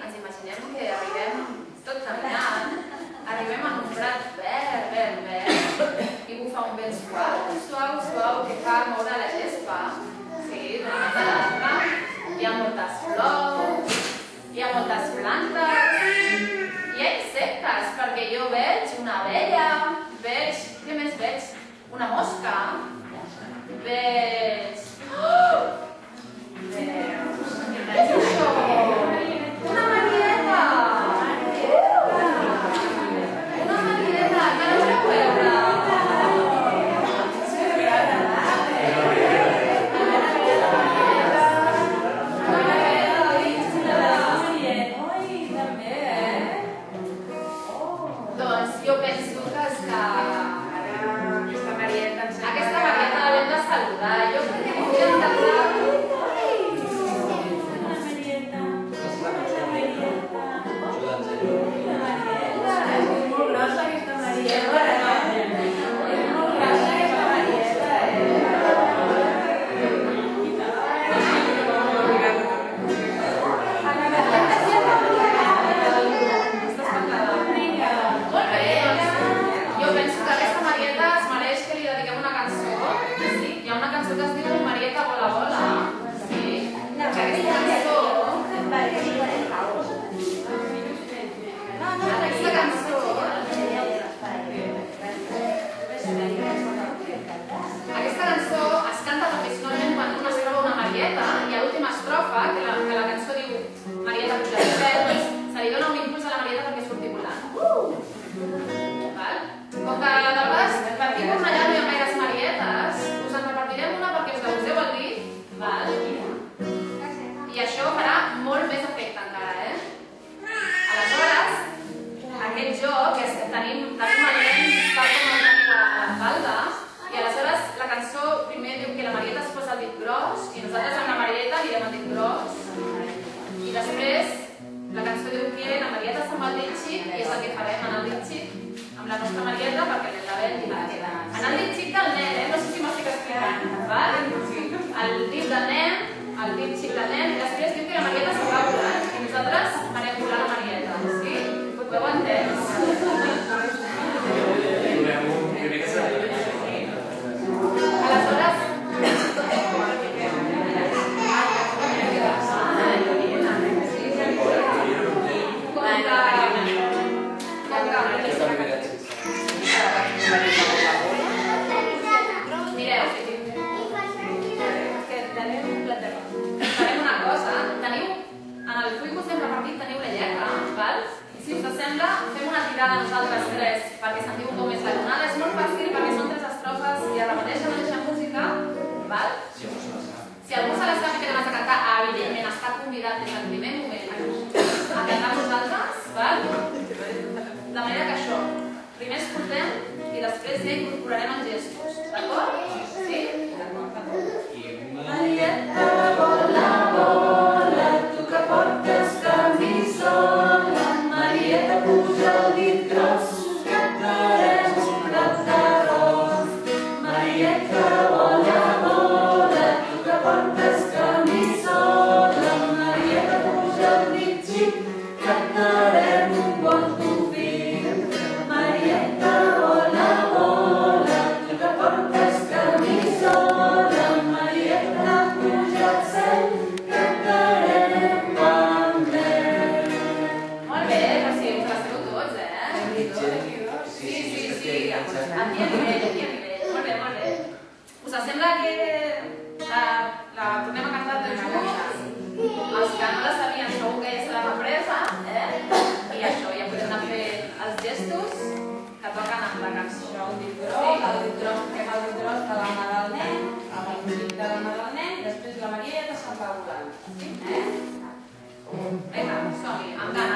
ens imaginem que arribem tot caminant, arribem en un prat verd i bufa un vent suau que fa moure la gespa. Sí, d'una banda a l'altra. Hi ha moltes flors, hi ha moltes plantes, hi ha insectes, perquè jo veig una abella, veig... Què més veig? Una mosca, veig... Una marieta! Una marieta! Que no podeu veure! Doncs jo penso que aquesta marieta l'hem de saludar. Jo crec que podríem intentar... Aquesta cançó es canta tradicionalment quan un es troba una marieta i a l'última estrofa, que la cançó diu Marieta puja de pèl, se li dona un impuls a la marieta perquè surti volant. Com que de vegades per aquí per allà no hi ha gaires marietes, us en repartirem una perquè us la poseu al dit, i això farà molt més efecte encara, Aleshores, aquest joc és que tenim el nen tal com el tenim a la falda, i aleshores la cançó primer diu que la marieta es posa el dit gros i nosaltres amb la marieta direm el dit gros, i després la cançó diu que la marieta està amb el dit xic i és el que farem en el dit xic amb la nostra marieta perquè el nen la vegi. En el dit xic del nen, no sé si m'estic explicant, el dit del nen, el dit xic del nen, i després diu que la marieta se'n va volant i nosaltres farem volar la marieta, sí? Ho heu entès? Aleshores, mireu, farem una cosa, teniu, en el full que us hem repartit teniu la lletra, val? Si us sembla, fem una tirada nosaltres tres perquè sentiu com és la tonada. És molt fàcil perquè són tres estrofes i es repeteix la mateixa música, val? Si algú se la sap i té ganes de cantar, evidentment està convidat des del primer moment a cantar nosaltres, val? De manera que això, primer escoltem i després ja incorporarem els gestos, d'acord? Sí? Marieta, vola, vola, tu que portes camisola, Marieta puja el dit gros, cantarem un plat d'arròs. Marieta, vola, vola, tu que portes camisola, Marieta puja el dit xic, cantarem un bon tufí. Marieta, vola, vola, tu que portes camisola, Marieta puja al cel, cantarem bon nen. Molt bé, però si us les feu tots, Sí. Aquí a nivell. Molt bé. Us sembla que la tornem a cantar tots junts? Els que no la sabien segur que ja se l'han apresa, I això, ja podem anar fent els gestos que toquen amb la cançó. El dit gros, fem el dit gros de la mà del nen, amb el dit de la mà del nen, i després la Marieta se'n va volant. Vinga, som-hi, amb ganes.